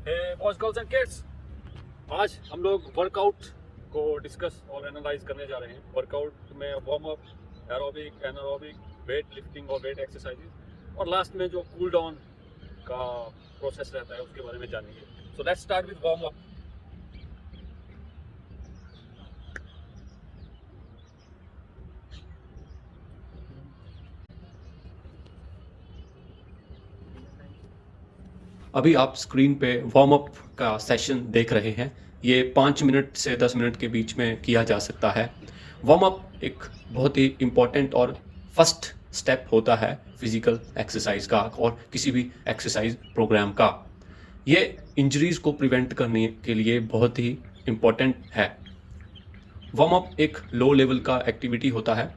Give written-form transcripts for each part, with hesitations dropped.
Boys girls and kids, आज हम लोग वर्कआउट को डिस्कस और एनालाइज करने जा रहे हैं। वर्कआउट में warm up, aerobic, anaerobic, weight lifting और वेट एक्सरसाइजेज, और लास्ट में जो कूल डाउन का प्रोसेस रहता है उसके बारे में जानेंगे। So let's start with warm up. अभी आप स्क्रीन पे वार्म अप का सेशन देख रहे हैं। ये 5 मिनट से 10 मिनट के बीच में किया जा सकता है। वार्म अप एक बहुत ही इम्पॉर्टेंट और फर्स्ट स्टेप होता है फिजिकल एक्सरसाइज का और किसी भी एक्सरसाइज प्रोग्राम का। ये इंजरीज को प्रिवेंट करने के लिए बहुत ही इम्पॉर्टेंट है। वार्म अप एक लो लेवल का एक्टिविटी होता है।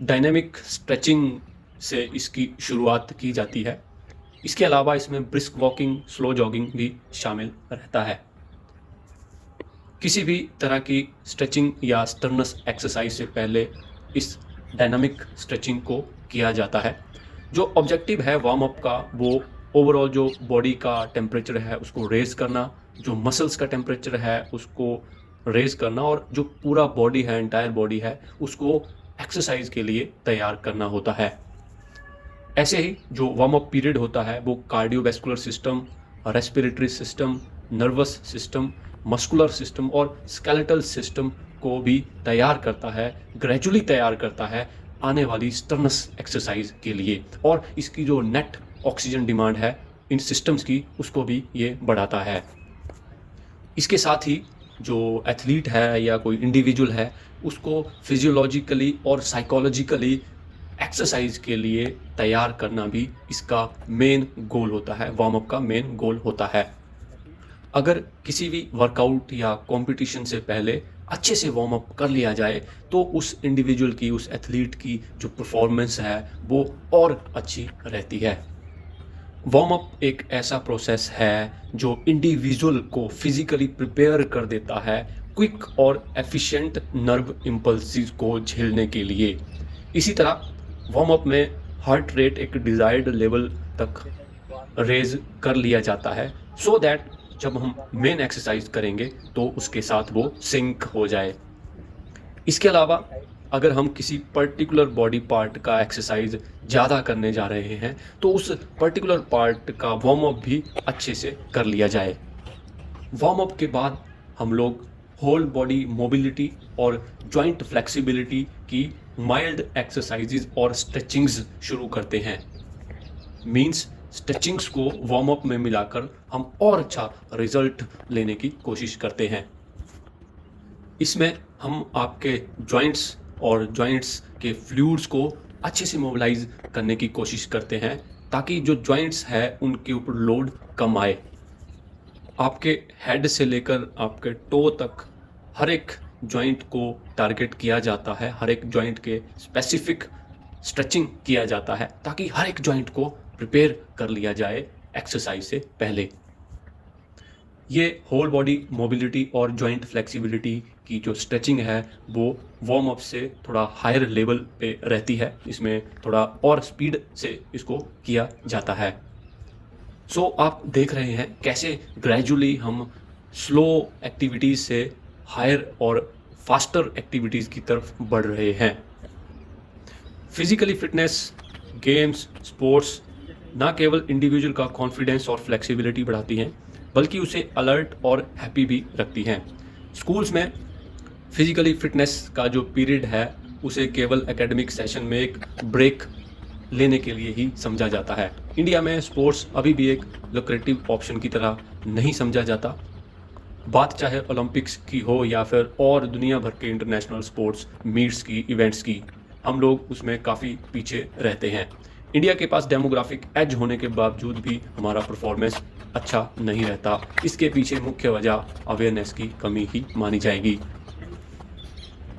डायनेमिक स्ट्रेचिंग से इसकी शुरुआत की जाती है। इसके अलावा इसमें ब्रिस्क वॉकिंग, स्लो जॉगिंग भी शामिल रहता है। किसी भी तरह की स्ट्रेचिंग या स्टर्नस एक्सरसाइज से पहले इस डायनामिक स्ट्रेचिंग को किया जाता है। जो ऑब्जेक्टिव है वार्म अप का, वो ओवरऑल जो बॉडी का टेम्परेचर है उसको रेज करना, जो मसल्स का टेम्परेचर है उसको रेज करना, और जो पूरा बॉडी है, एंटायर बॉडी है, उसको एक्सरसाइज के लिए तैयार करना होता है। ऐसे ही जो वार्म अप पीरियड होता है वो cardiovascular system, respiratory system, nervous system, muscular system और स्केलेटल सिस्टम को भी तैयार करता है, ग्रेजुअली तैयार करता है आने वाली स्टर्नस एक्सरसाइज के लिए। और इसकी जो नेट ऑक्सीजन डिमांड है इन सिस्टम्स की, उसको भी ये बढ़ाता है। इसके साथ ही जो एथलीट है या कोई इंडिविजुअल है, उसको फिजियोलॉजिकली और साइकोलॉजिकली एक्सरसाइज के लिए तैयार करना भी इसका मेन गोल होता है, वार्म अप का मेन गोल होता है। अगर किसी भी वर्कआउट या कंपटीशन से पहले अच्छे से वार्म अप कर लिया जाए तो उस इंडिविजुअल की, उस एथलीट की जो परफॉर्मेंस है वो और अच्छी रहती है। वार्म अप एक ऐसा प्रोसेस है जो इंडिविजुअल को फिजिकली प्रिपेयर कर देता है क्विक और एफिशिएंट नर्व इम्पल्सिस को झेलने के लिए। इसी तरह वार्म अप में हार्ट रेट एक डिज़ायर्ड लेवल तक रेज कर लिया जाता है, सो दैट जब हम मेन एक्सरसाइज करेंगे तो उसके साथ वो सिंक हो जाए। इसके अलावा अगर हम किसी पर्टिकुलर बॉडी पार्ट का एक्सरसाइज ज़्यादा करने जा रहे हैं तो उस पर्टिकुलर पार्ट का वार्म अप भी अच्छे से कर लिया जाए। वार्म अप के बाद हम लोग होल बॉडी मोबिलिटी और जॉइंट फ्लेक्सिबिलिटी की माइल्ड एक्सरसाइजेज और स्ट्रेचिंग्स शुरू करते हैं। मींस स्ट्रेचिंग्स को वार्म अप में मिलाकर हम और अच्छा रिजल्ट लेने की कोशिश करते हैं। इसमें हम आपके जॉइंट्स और जॉइंट्स के फ्लूइड्स को अच्छे से मोबिलाइज करने की कोशिश करते हैं ताकि जो जॉइंट्स है उनके ऊपर लोड कम आए। आपके हेड से लेकर आपके टो तक हर एक जॉइंट को टारगेट किया जाता है, हर एक जॉइंट के स्पेसिफिक स्ट्रेचिंग किया जाता है ताकि हर एक जॉइंट को प्रिपेयर कर लिया जाए एक्सरसाइज से पहले। ये होल बॉडी मोबिलिटी और जॉइंट फ्लेक्सिबिलिटी की जो स्ट्रेचिंग है वो वार्म अप से थोड़ा हायर लेवल पे रहती है। इसमें थोड़ा और स्पीड से इसको किया जाता है। सो आप देख रहे हैं कैसे ग्रेजुअली हम स्लो एक्टिविटीज़ से हायर और फास्टर एक्टिविटीज़ की तरफ बढ़ रहे हैं। फिजिकली फिटनेस, गेम्स, स्पोर्ट्स ना केवल इंडिविजुअल का कॉन्फिडेंस और फ्लेक्सिबिलिटी बढ़ाती हैं बल्कि उसे अलर्ट और हैप्पी भी रखती हैं। स्कूल्स में फिजिकली फिटनेस का जो पीरियड है उसे केवल एकेडमिक सेशन में एक ब्रेक लेने के लिए ही समझा जाता है। इंडिया में स्पोर्ट्स अभी भी एक लुक्रेटिव ऑप्शन की तरह नहीं समझा जाता। बात चाहे ओलंपिक्स की हो या फिर और दुनिया भर के इंटरनेशनल स्पोर्ट्स मीट्स की, इवेंट्स की, हम लोग उसमें काफ़ी पीछे रहते हैं। इंडिया के पास डेमोग्राफिक एज होने के बावजूद भी हमारा परफॉर्मेंस अच्छा नहीं रहता। इसके पीछे मुख्य वजह अवेयरनेस की कमी ही मानी जाएगी।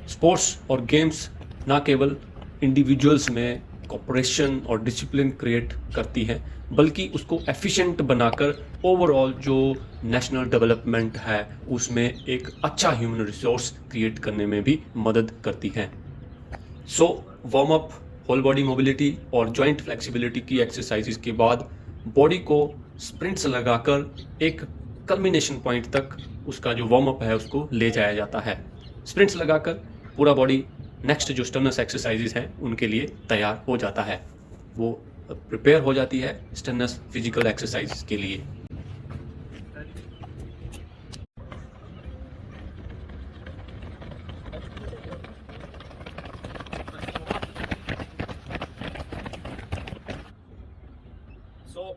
स्पोर्ट्स और गेम्स ना केवल इंडिविजुअल्स में कोऑपरेशन और डिसिप्लिन क्रिएट करती हैं बल्कि उसको एफिशिएंट बनाकर ओवरऑल जो नेशनल डेवलपमेंट है उसमें एक अच्छा ह्यूमन रिसोर्स क्रिएट करने में भी मदद करती हैं। So warm up, whole body mobility और जॉइंट फ्लेक्सिबिलिटी की एक्सरसाइजेज के बाद बॉडी को स्प्रिंट्स लगाकर एक कल्मिनेशन पॉइंट तक उसका जो वार्म अप है उसको ले जाया जाता है। स्प्रिंट्स लगाकर पूरा बॉडी नेक्स्ट जो स्टर्नस एक्सरसाइजेज हैं उनके लिए तैयार हो जाता है, वो प्रिपेयर हो जाती है स्टर्नस फिजिकल एक्सरसाइज के लिए।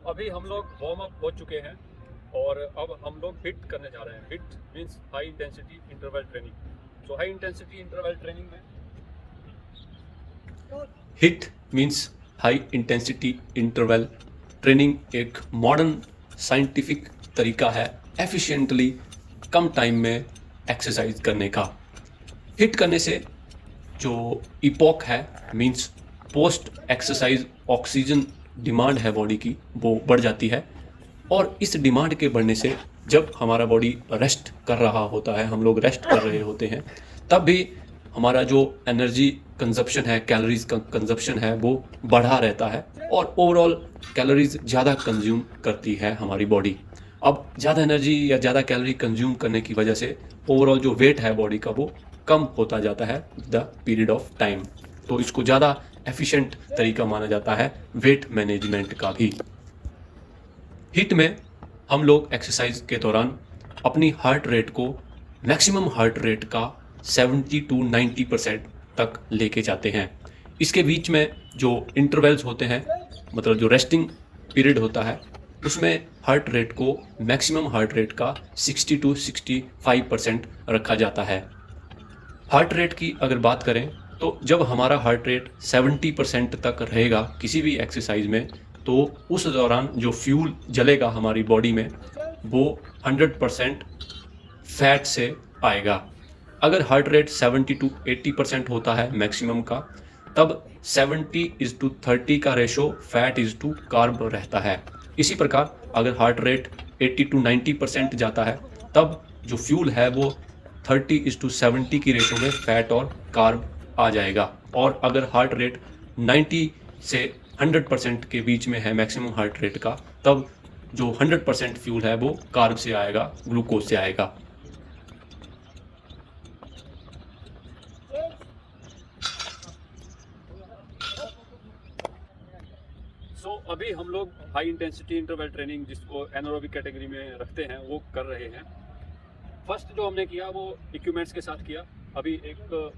अभी हम लोग वार्म अप हो चुके हैं और अब हम लोग हिट करने जा रहे हैं। HIIT means high intensity interval training. So high intensity interval training में HIIT means high intensity interval training एक मॉडर्न साइंटिफिक तरीका है एफिशिएंटली कम टाइम में एक्सरसाइज करने का। हिट करने से जो इपॉक है means post exercise oxygen demand है बॉडी की वो बढ़ जाती है, और इस डिमांड के बढ़ने से जब हमारा बॉडी रेस्ट कर रहा होता है, हम लोग रेस्ट कर रहे होते हैं, तब भी हमारा जो एनर्जी कंजप्शन है, कैलोरीज का कंजप्शन है वो बढ़ा रहता है और ओवरऑल कैलोरीज ज़्यादा कंज्यूम करती है हमारी बॉडी। अब ज़्यादा एनर्जी या ज़्यादा कैलोरी कंज्यूम करने की वजह से ओवरऑल जो वेट है बॉडी का वो कम होता जाता है द पीरियड ऑफ टाइम। तो इसको ज़्यादा एफिशिएंट तरीका माना जाता है वेट मैनेजमेंट का भी। हिट में हम लोग एक्सरसाइज के दौरान अपनी हार्ट रेट को मैक्सिमम हार्ट रेट का 70 to 90% तक लेके जाते हैं। इसके बीच में जो इंटरवल्स होते हैं, मतलब जो रेस्टिंग पीरियड होता है, उसमें हार्ट रेट को मैक्सिमम हार्ट रेट का 60 to 65% रखा जाता है। हार्ट रेट की अगर बात करें तो जब हमारा हार्ट रेट 70% तक रहेगा किसी भी एक्सरसाइज में, तो उस दौरान जो फ्यूल जलेगा हमारी बॉडी में वो 100% फैट से आएगा। अगर हार्ट रेट 70 to 80% होता है मैक्सिमम का, तब 70:30 का ratio fat is to carb रहता है। इसी प्रकार अगर हार्ट रेट 80 to 90% जाता है, तब जो फ्यूल है वो 30:70 की रेशो में फैट और कार्ब आ जाएगा। और अगर हार्ट रेट 90 से 100% के बीच में है मैक्सिमम हार्ट रेट का, तब जो 100% फ्यूल है वो कार्ब से आएगा, ग्लूकोज से आएगा। अभी हम लोग हाई इंटेंसिटी इंटरवल ट्रेनिंग जिसको एनारोबिक कैटेगरी में रखते हैं वो कर रहे हैं। फर्स्ट जो हमने किया वो इक्विपमेंट्स के साथ किया। अभी एक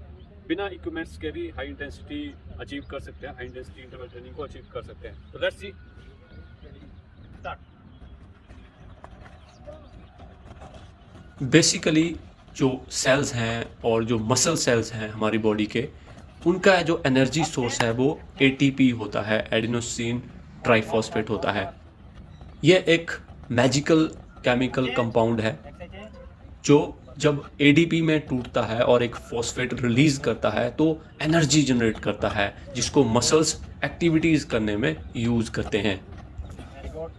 बिना इक्विपमेंट्स के भी हाई इंटेंसिटी अचीव कर सकते हैं, हाई इंटेंसिटी इंटरवल ट्रेनिंग को अचीव कर सकते हैं। तो लेट्स सी स्टार्ट। बेसिकली जो सेल्स हैं और जो मसल सेल्स हैं हमारी बॉडी के, उनका जो एनर्जी सोर्स है वो एटीपी होता है, एडिनोसिन ट्राइफॉस्फेट होता है। यह एक मैजिकल केमिकल कंपाउंड है जो जब एडीपी में टूटता है और एक फॉस्फेट रिलीज करता है तो एनर्जी जनरेट करता है, जिसको मसल्स एक्टिविटीज करने में यूज करते हैं।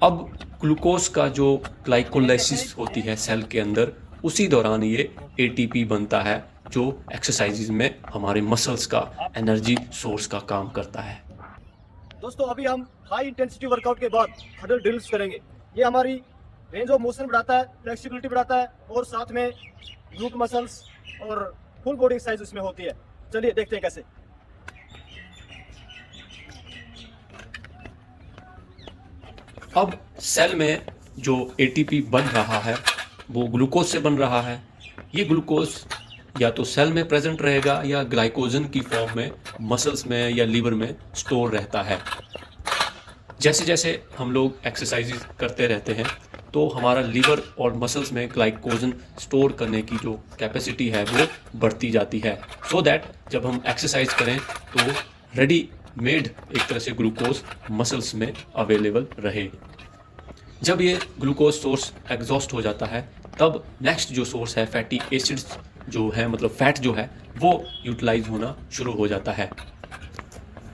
अब ग्लूकोज का जो ग्लाइकोलाइसिस होती है सेल के अंदर, उसी दौरान ये एटीपी बनता है जो एक्सरसाइजेज में हमारे मसल्स का एनर्जी सोर्स का काम करता है। दोस्तों अभी हम हाई इंटेंसिटी वर्कआउट के बाद हडल ड्रिल्स करेंगे। ये हमारी रेंज ऑफ मोशन बढ़ाता है, फ्लेक्सिबिलिटी बढ़ाता है और साथ में ग्लूट मसल्स और फुल बॉडी एक्सरसाइज इसमें होती है। चलिए देखते हैं कैसे। अब सेल में जो एटीपी बन रहा है वो ग्लूकोज से बन रहा है। ये ग्लूकोज या तो सेल में प्रेजेंट रहेगा या ग्लाइकोजन की फॉर्म में मसल्स में या लीवर में स्टोर रहता है। जैसे जैसे हम लोग एक्सरसाइज करते रहते हैं तो हमारा लीवर और मसल्स में ग्लाइकोजन स्टोर करने की जो कैपेसिटी है वो बढ़ती जाती है, सो दैट जब हम एक्सरसाइज करें तो रेडी मेड एक तरह से ग्लूकोज मसल्स में अवेलेबल रहे। जब ये ग्लूकोज सोर्स एग्जॉस्ट हो जाता है, तब नेक्स्ट जो सोर्स है फैटी एसिड्स जो है, मतलब फैट जो है, वो यूटिलाइज होना शुरू हो जाता है।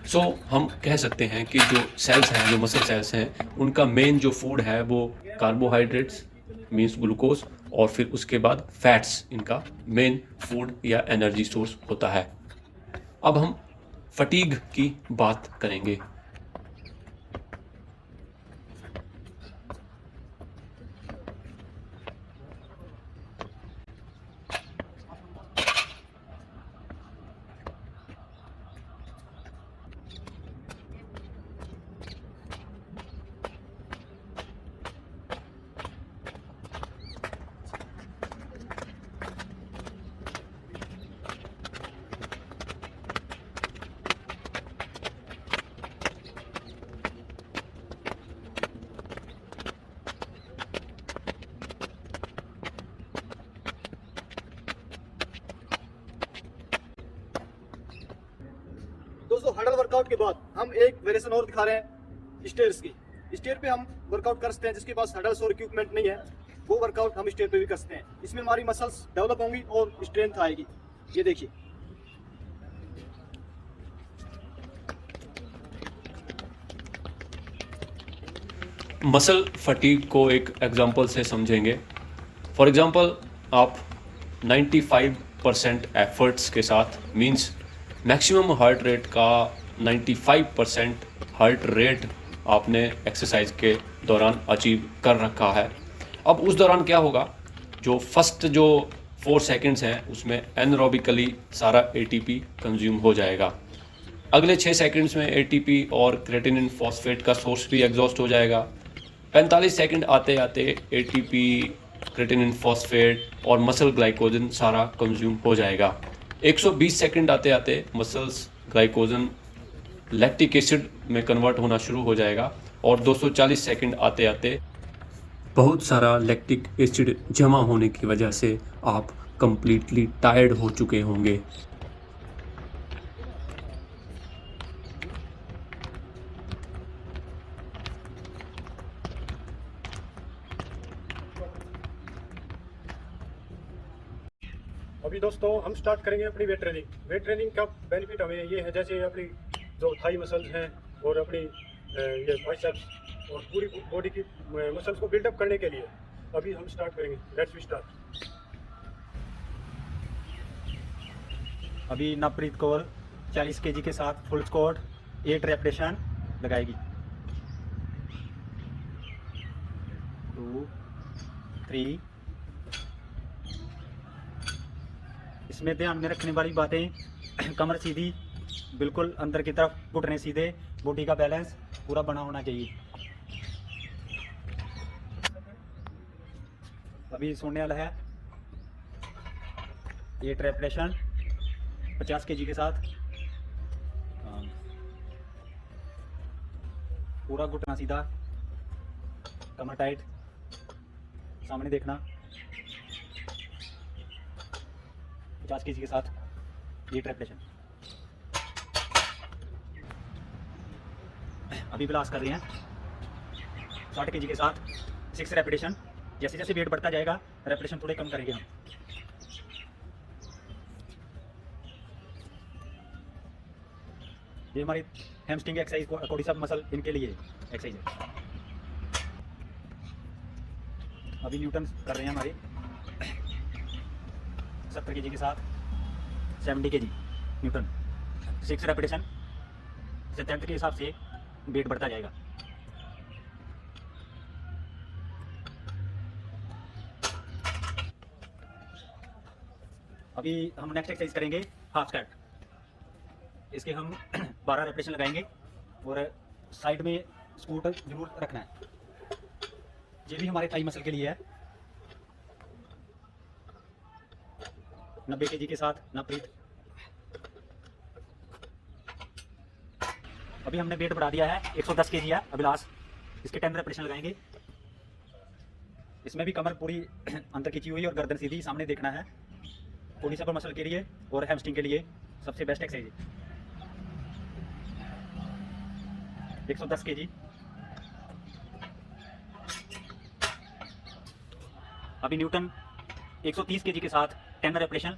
सो हम कह सकते हैं कि जो सेल्स हैं, जो मसल सेल्स हैं, उनका मेन जो फूड है वो कार्बोहाइड्रेट्स मीन्स ग्लूकोज, और फिर उसके बाद फैट्स इनका मेन फूड या एनर्जी सोर्स होता है। अब हम फटीग की बात करेंगे। हम एक वेरिएशन और दिखा रहे हैं स्टेयर्स की। स्टेयर पे हम वर्कआउट कर सकते हैं, जिसके पास हडल्स और इक्विपमेंट नहीं है वो वर्कआउट हम स्टेयर पे भी कर सकते हैं। इसमें हमारी मसल्स डेवलप होंगी और स्ट्रेंथ आएगी। ये देखिए, मसल फटीग को एक एग्जांपल से समझेंगे। फॉर एग्जांपल आप 95% एफर्ट्स के साथ मींस मैक्सिमम हार्ट रेट का 95% हार्ट रेट आपने एक्सरसाइज के दौरान अचीव कर रखा है। अब उस दौरान क्या होगा, जो फर्स्ट जो 4 सेकंड्स हैं उसमें एनरोबिकली सारा एटीपी कंज्यूम हो जाएगा। अगले 6 सेकंड्स में एटीपी और क्रेटिनिन फॉस्फेट का सोर्स भी एग्जॉस्ट हो जाएगा। 45 सेकंड आते आते एटीपी, क्रेटिनिन फॉस्फेट और मसल ग्लाइकोजन सारा कंज्यूम हो जाएगा। 120 सेकंड आते आते मसल्स ग्लाइकोजन लैक्टिक एसिड में कन्वर्ट होना शुरू हो जाएगा और 240 सेकंड आते आते बहुत सारा लैक्टिक एसिड जमा होने की वजह से आप कंप्लीटली टायर्ड हो चुके होंगे। अभी दोस्तों हम स्टार्ट करेंगे अपनी वेट ट्रेनिंग। वेट ट्रेनिंग का बेनिफिट हमें ये है, जैसे अपनी जो थाई मसल्स हैं और अपनी ये बाइसेप्स और पूरी बॉडी की मसल्स को बिल्डअप करने के लिए अभी हम स्टार्ट करेंगे। Let's we start. अभी नवप्रीत कौर 40 केजी के साथ फुल स्क्वाट 8 रेपिटेशन लगाएगी। 2 3। इसमें ध्यान में रखने वाली बातें, कमर सीधी, बिल्कुल अंदर की तरफ घुटने सीधे, बॉडी का बैलेंस पूरा बना होना चाहिए। अभी सोने वाला है 8 रेपिटेशन 50 केजी के साथ। पूरा घुटना सीधा, कमर टाइट, सामने देखना। 50 केजी के साथ 8 रेपिटेशन। अभी ब्लास्ट कर रहे हैं 60 केजी के साथ 6 रेपिटेशन। जैसे जैसे वेट बढ़ता जाएगा रेपिटेशन थोड़े कम करेंगे हम। ये हमारी हैमस्ट्रिंग एक्सरसाइज, कोडिसेप मसल, इनके लिए एक्सरसाइज है। अभी न्यूटन कर रहे हैं हमारे 70 केजी के साथ 70 केजी न्यूटन। 6 रेपिटेशन। स्ट्रेंथ के हिसाब से वेट बढ़ता जाएगा। अभी हम नेक्स्ट एक्सरसाइज करेंगे हाफ स्क्वाट। इसके हम 12 रेपिटेशन लगाएंगे और साइड में स्कूट जरूर रखना है। ये भी हमारे थाई मसल के लिए है। 90 केजी के साथ नवप्रीत। अभी हमने वेट बढ़ा दिया है, 110 केजी है अभिलाष। इसके 10 रेपिटेशन लगाएंगे। इसमें भी कमर पूरी अंदर खींची हुई और गर्दन सीधी, सामने देखना है। कोडिसेप मसल के लिए और हैमस्ट्रिंग के लिए सबसे बेस्ट एक्सरसाइज है। 110 केजी। अभी न्यूटन 130 केजी के साथ 10 रेपिटेशन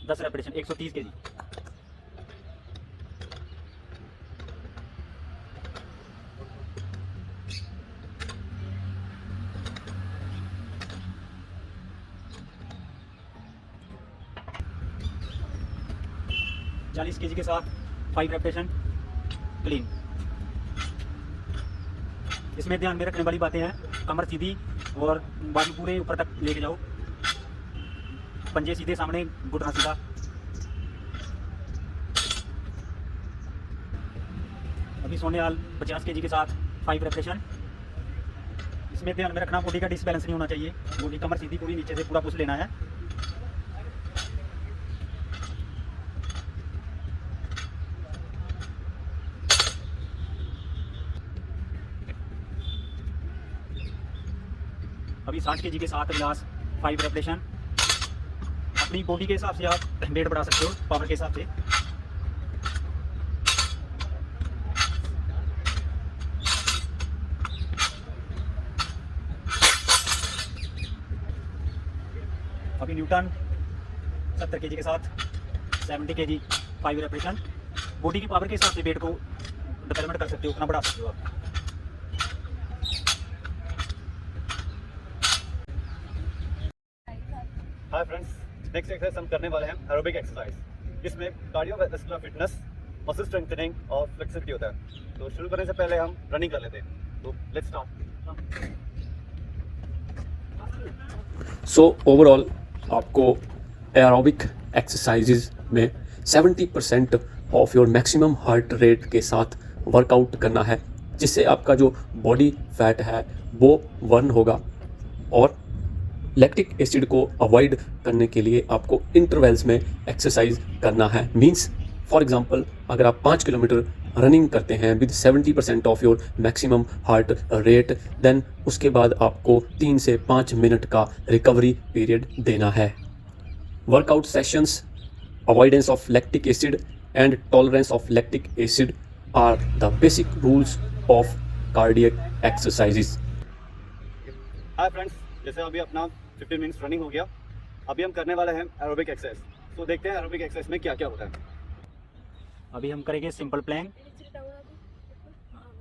10 रेपिटेशन 130 केजी। केजी के साथ 5 रेपिटेशन क्लीन। इसमें ध्यान में रखने वाली बातें हैं, कमर सीधी और बाजू पूरे ऊपर तक लेके जाओ। पंजे सीधे, सामने घुटना सीधा। अभी सोनेवाल 50 केजी के साथ 5 रेपिटेशन। इसमें ध्यान में रखना बॉडी का डिसबैलेंस नहीं होना चाहिए। बॉडी कमर सीधी पूरी, नीचे से पूरा पुश लेना है। अभी 60 केजी के साथ अभ्यास 5 रेपिटेशन। अपनी बॉडी के हिसाब से आप वेट बढ़ा सकते हो, पावर के हिसाब से। अभी न्यूटन 70 kg के साथ 70 kg 5 रेपरेशन। बॉडी की पावर के हिसाब से वेट को डेवलपमेंट कर सकते हो, उतना बढ़ा सकते हो आप। हाय फ्रेंड्स, नेक्स्ट एक्सरसाइज हम करने वाले हैं एरोबिक एक्सरसाइज। इसमें कार्डियोवैस्कुलर फिटनेस, मसल स्ट्रेंथनिंग और फ्लेक्सिबिलिटी होता है। तो शुरू करने से पहले हम रनिंग कर लेते हैं। तो लेट्स स्टार्ट। सो ओवरऑल आपको एरोबिक एक्सरसाइजेज में 70% of your maximum heart rate के साथ वर्कआउट करना है, जिससे आपका जो बॉडी फैट है वो बर्न होगा। और लैक्टिक एसिड को अवॉइड करने के लिए आपको इंटरवल्स में एक्सरसाइज करना है। मींस फॉर एग्जांपल, अगर आप 5 किलोमीटर रनिंग करते हैं with 70% of your maximum heart rate, then उसके बाद आपको 3 से 5 मिनट का रिकवरी पीरियड देना है। Workout sessions, avoidance of lactic acid and tolerance of lactic acid are the basic rules of cardiac exercises. Hi friends, जैसे अभी अपना 15 मिनट्स रनिंग हो गया, अभी हम करने वाले हैं एरोबिक एक्सरसाइज। तो देखते हैं एरोबिक एक्सरसाइज में क्या क्या होता है। अभी हम करेंगे सिंपल प्लैंक।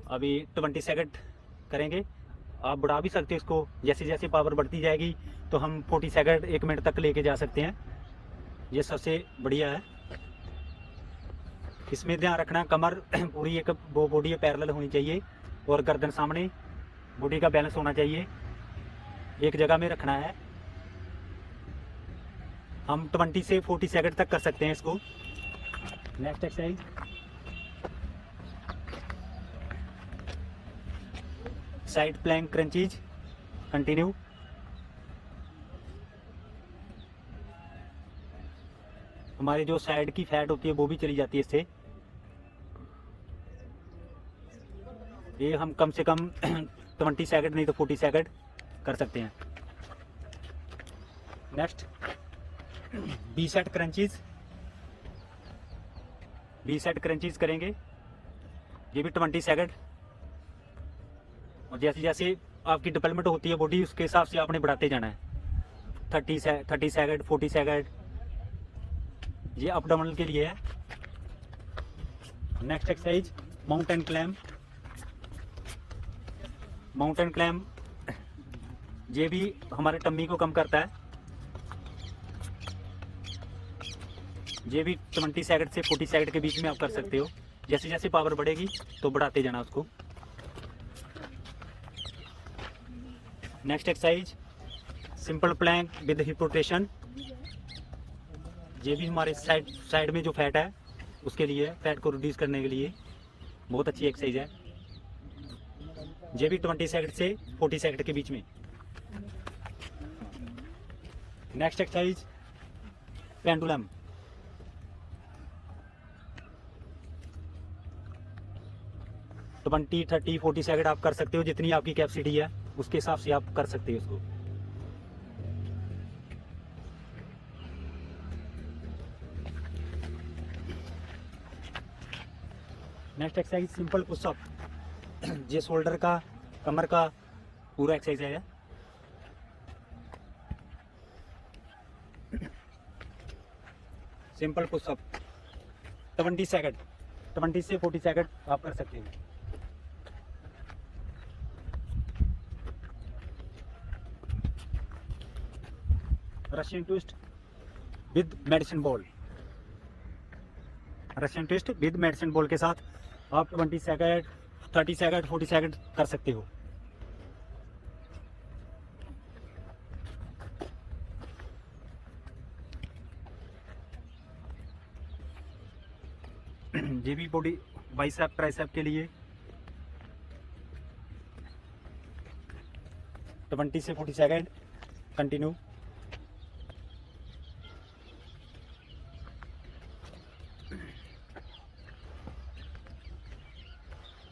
अभी 20 सेकंड करेंगे। आप बढ़ा भी सकते हैं इसको, जैसे जैसे पावर बढ़ती जाएगी तो हम 40 सेकंड 1 मिनट तक लेके जा सकते हैं। ये सबसे बढ़िया है। इसमें ध्यान रखना, कमर पूरी एक वो बॉडी पैरेलल होनी चाहिए और गर्दन सामने, बॉडी का बैलेंस होना चाहिए, एक जगह में रखना है। हम 20 से 40 सेकंड तक कर सकते हैं इसको। Next exercise, side plank crunches, continue. हमारी जो साइड की फैट होती है वो भी चली जाती है इससे। ये हम कम से कम 20 सेकंड नहीं तो 40 सेकंड कर सकते हैं। Next, B set crunches. B set crunches करेंगे, ये भी 20 सेकंड। और जैसे जैसे आपकी डेवलपमेंट होती है बॉडी, उसके हिसाब से आपने बढ़ाते जाना है। 30 सेकंड, 40 सेकंड, ये अप डाउन के लिए है। Next exercise, mountain climb. Mountain climb ये भी हमारे टम्मी को कम करता है। ये भी 20 सेकंड से 40 सेकंड के बीच में आप कर सकते हो। जैसे जैसे पावर बढ़ेगी तो बढ़ाते जाना उसको। Next exercise, simple plank with hip rotation. ये भी हमारे साइड में जो फैट है उसके लिए, फैट को रिड्यूस करने के लिए बहुत अच्छी एक्सरसाइज है। ये भी 20 सेकंड से 40 सेकंड के बीच में। Next exercise, pendulum. तो 20, 30, 40 सेकंड आप कर सकते हो, जितनी आपकी कैपेसिटी है उसके हिसाब से आप कर सकते हो इसको। Next exercise, simple pushup. ये शोल्डर का, कमर का पूरा एक्सरसाइज है। सिंपल पुशअप 20 सेकंड, 20 से 40 सेकंड आप कर सकते हैं। Russian twist with medicine ball. Russian twist with medicine ball के साथ आप 20 सेकंड, 30 सेकंड, 40 सेकंड कर सकते हो। ये भी बॉडी बाइसेप ट्राइसेप के लिए 20 से 40 सेकंड कंटिन्यू।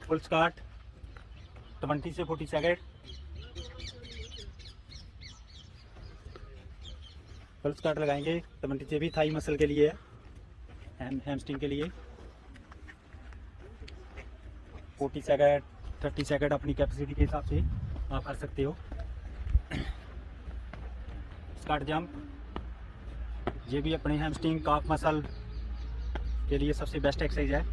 फुल स्क्वाट 20 से 40 सेकंड। फुल स्क्वाट लगाएंगे 20 से भी थाई मसल के लिए है, हैमस्ट्रिंग के लिए। 40 सेकंड, 30 सेकंड अपनी कैपेसिटी के हिसाब से आप कर सकते हो। स्क्वाट जंप ये भी अपने हैमस्ट्रिंग काफ मसल के लिए सबसे बेस्ट एक्सरसाइज है।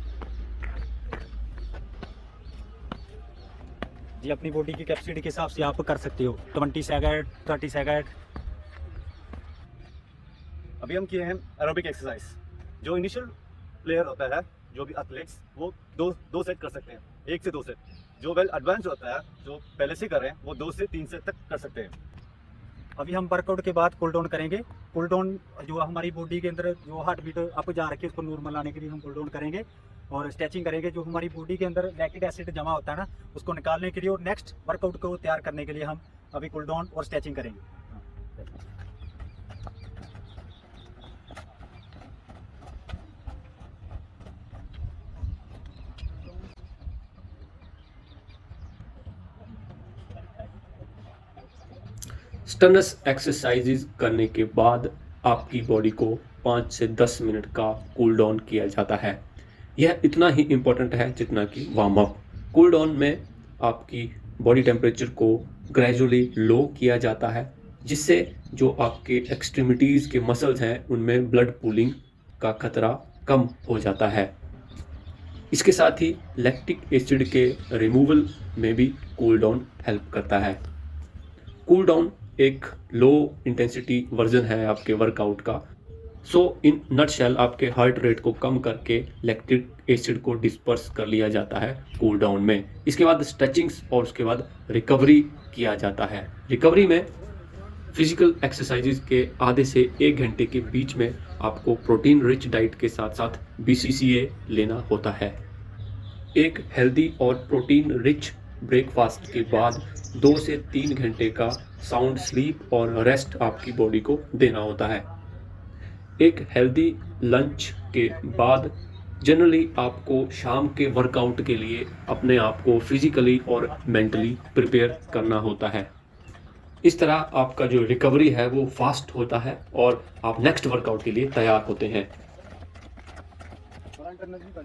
ये अपनी बॉडी की कैपेसिटी के हिसाब से आप कर सकते हो, 20 सेकंड, 30 सेकंड। अभी हम किए हैं एरोबिक एक्सरसाइज। जो इनिशियल प्लेयर होता है, जो भी एथलीट्स, वो दो सेट कर सकते हैं, 1 से 2 सेट। जो वेल एडवांस होता है, जो पहले से कर रहे हैं, वो 2 से 3 सेट तक कर सकते हैं। अभी हम वर्कआउट के बाद कूल डाउन करेंगे। कूल डाउन जो हमारी बॉडी के अंदर जो हार्ट बीट आपको जा रखी है उसको नॉर्मल लाने के लिए हम कूल डाउन करेंगे और स्ट्रेचिंग करेंगे। जो हमारी बॉडी के अंदर लैक्टिक एसिड जमा होता है ना, उसको निकालने के लिए और नेक्स्ट वर्कआउट को तैयार करने के लिए हम अभी कूल डाउन और स्ट्रेचिंग करेंगे। स्टनस एक्सरसाइजेज करने के बाद आपकी बॉडी को 5 से 10 मिनट का कूल डाउन किया जाता है। यह इतना ही इम्पोर्टेंट है जितना कि वार्म अप। कूल डाउन में आपकी बॉडी टेम्परेचर को ग्रेजुअली लो किया जाता है, जिससे जो आपके एक्सट्रीमिटीज़ के मसल्स हैं उनमें ब्लड पूलिंग का खतरा कम हो जाता है। इसके साथ ही लैक्टिक एसिड के रिमूवल में भी कूल डाउन हेल्प करता है। कूल डाउन एक लो इंटेंसिटी वर्जन है आपके वर्कआउट का। सो इन नटशेल आपके हार्ट रेट को कम करके लैक्टिक एसिड को डिस्पर्स कर लिया जाता है कूल डाउन में। इसके बाद स्ट्रेचिंग्स और उसके बाद रिकवरी किया जाता है। रिकवरी में फिजिकल एक्सरसाइजेज के आधे से 1 घंटे के बीच में आपको प्रोटीन रिच डाइट के साथ साथ BCCA लेना होता है। एक हेल्दी और प्रोटीन रिच ब्रेकफास्ट के बाद 2 से 3 घंटे का साउंड स्लीप और रेस्ट आपकी बॉडी को देना होता है। एक हेल्दी लंच के बाद जनरली आपको शाम के वर्कआउट के लिए अपने आप को फिजिकली और मेंटली प्रिपेयर करना होता है। इस तरह आपका जो रिकवरी है वो फास्ट होता है और आप नेक्स्ट वर्कआउट के लिए तैयार होते हैं।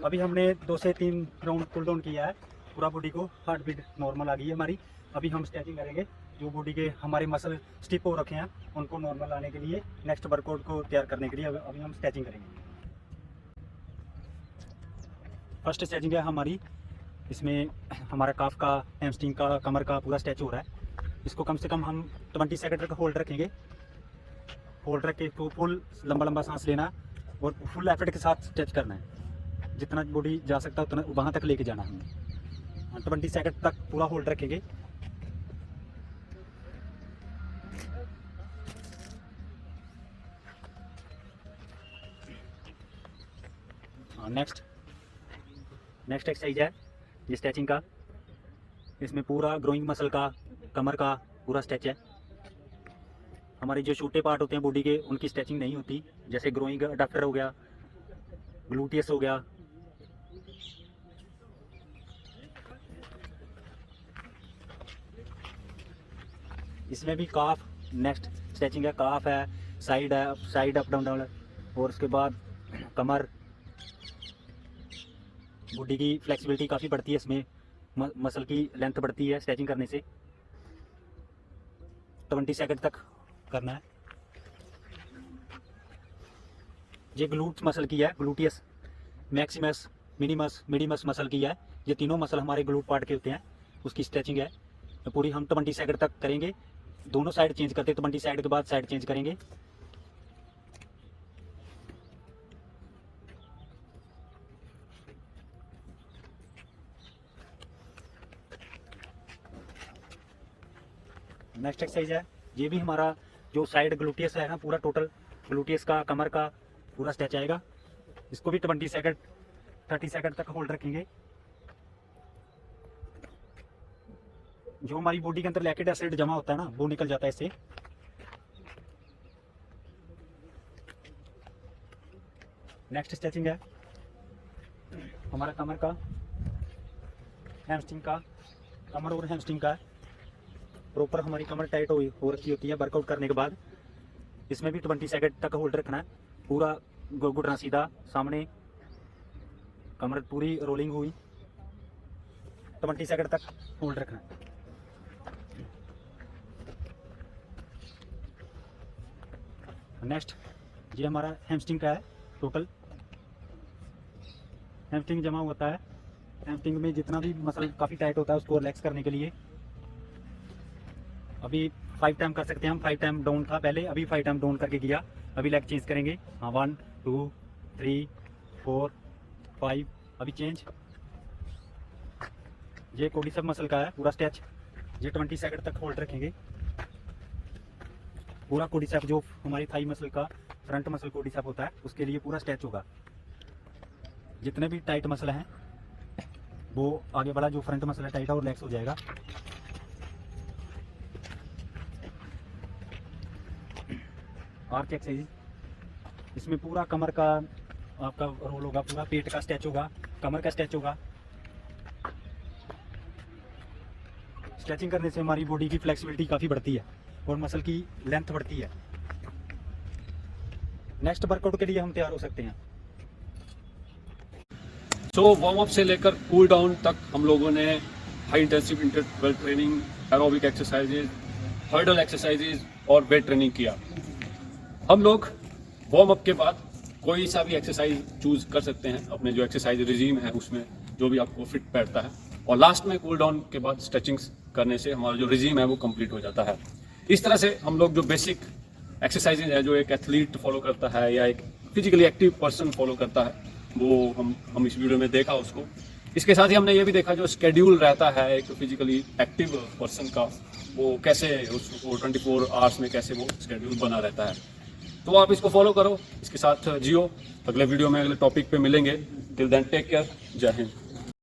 अभी हमने 2 से 3 राउंड कूल डाउन किया है। पूरा बॉडी को हार्ट बीट नॉर्मल आ गई है हमारी। अभी हम स्ट्रेचिंग करेंगे। जो बॉडी के हमारे मसल स्टिफ हो रखे हैं उनको नॉर्मल लाने के लिए, नेक्स्ट वर्कआउट को तैयार करने के लिए अभी हम स्ट्रेचिंग करेंगे। फर्स्ट स्ट्रेचिंग है हमारी, इसमें हमारा काफ का, हैमस्ट्रिंग का, कमर का पूरा स्ट्रेच हो रहा है। इसको कम से कम हम 20 सेकंड तक होल्ड रखेंगे। होल्ड रख के तो फुल लंबा लंबा सांस लेना और फुल एफर्ट के साथ स्ट्रेच करना है। जितना बॉडी जा सकता है उतना वहाँ तक लेके जाना है। 20 सेकंड तक पूरा होल्ड रखेंगे। नेक्स्ट एक्सरसाइज है ये स्ट्रेचिंग का। इसमें पूरा ग्रोइंग मसल का, कमर का पूरा स्ट्रेच है। हमारे जो छोटे पार्ट होते हैं बॉडी के उनकी स्ट्रेचिंग नहीं होती, जैसे ग्रोइंग अडक्टर हो गया, ग्लूटियस हो गया। इसमें भी काफ नेक्स्ट स्ट्रेचिंग है। काफ है, साइड है, साइड अप डाउन डाउन, और उसके बाद कमर। बॉडी की फ्लेक्सिबिलिटी काफ़ी बढ़ती है इसमें, मसल की लेंथ बढ़ती है स्ट्रेचिंग करने से। 20 सेकंड तक करना है। ये ग्लूट मसल की है, ग्लूटियस, मैक्सिमस, मिनिमस मसल की है। ये तीनों मसल हमारे ग्लूट पार्ट के होते हैं, उसकी स्ट्रेचिंग है। तो पूरी हम 20 सेकंड तक करेंगे। दोनों साइड चेंज करते, 20 सेकंड के बाद साइड चेंज करेंगे। नेक्स्ट एक्सरसाइज है, ये भी हमारा जो साइड ग्लूटियस है ना, पूरा टोटल ग्लूटियस का, कमर का पूरा स्ट्रेच आएगा। इसको भी 20 सेकंड, 30 सेकंड तक होल्ड रखेंगे। जो हमारी बॉडी के अंदर लैक्टिक एसिड जमा होता है ना, वो निकल जाता है इससे। नेक्स्ट स्ट्रेचिंग है हमारा कमर का, हैमस्ट्रिंग का, कमर और हैमस्ट्रिंग का। प्रॉपर हमारी कमर टाइट हो रखी होती है वर्कआउट करने के बाद। इसमें भी 20 सेकंड तक होल्ड रखना है। पूरा घुटना सीधा सामने, कमर पूरी रोलिंग हुई, 20 सेकंड तक होल्ड रखना है। नेक्स्ट ये हमारा हैमस्ट्रिंग का है टोटल। हैमस्ट्रिंग जमा होता है, हैमस्ट्रिंग में जितना भी मसल काफ़ी टाइट होता है उसको रिलैक्स करने के लिए। अभी 5 टाइम कर सकते हैं हम। 5 टाइम डाउन था पहले, अभी 5 टाइम डाउन करके किया। अभी लेग चेंज करेंगे। हाँ 1 2 3 4 5। अभी चेंज। ये कोडिसेप मसल का है पूरा स्ट्रेच। ये 20 सेकंड तक होल्ड रखेंगे। पूरा कोडिसेप जो हमारी थाई मसल का फ्रंट मसल कोडिसेप होता है उसके लिए पूरा स्ट्रेच होगा। जितने भी टाइट मसल हैं वो आगे वाला जो फ्रंट मसल है टाइट है और रिलैक्स हो जाएगा। आर्च एक्सरसाइज, इसमें पूरा कमर का आपका रोल होगा, पूरा पेट का स्ट्रेच होगा, कमर का स्ट्रेच होगा। स्ट्रेचिंग करने से हमारी बॉडी की फ्लेक्सिबिलिटी काफ़ी बढ़ती है और मसल की लेंथ बढ़ती है। नेक्स्ट वर्कआउट के लिए हम तैयार हो सकते हैं। सो वार्म अप से लेकर कूल डाउन तक हम लोगों ने high intensive interval training, aerobic exercises, hurdle exercises और वेट ट्रेनिंग किया। हम लोग वार्म अप के बाद कोई सा भी एक्सरसाइज चूज कर सकते हैं अपने जो एक्सरसाइज रिजीम है उसमें, जो भी आपको फिट बैठता है। और लास्ट में कूल डाउन के बाद स्ट्रेचिंग्स करने से हमारा जो रिजीम है वो कंप्लीट हो जाता है। इस तरह से हम लोग जो बेसिक एक्सरसाइजेज है जो एक एथलीट फॉलो करता है या एक फिजिकली एक्टिव पर्सन फॉलो करता है वो हम इस वीडियो में देखा उसको। इसके साथ ही हमने ये भी देखा जो स्केड्यूल रहता है एक फिजिकली एक्टिव पर्सन का, वो कैसे उसको 24 आवर्स में कैसे वो स्केड्यूल बना रहता है। तो आप इसको फॉलो करो, इसके साथ जियो। अगले वीडियो में अगले टॉपिक पे मिलेंगे। Till then take care. जय हिंद।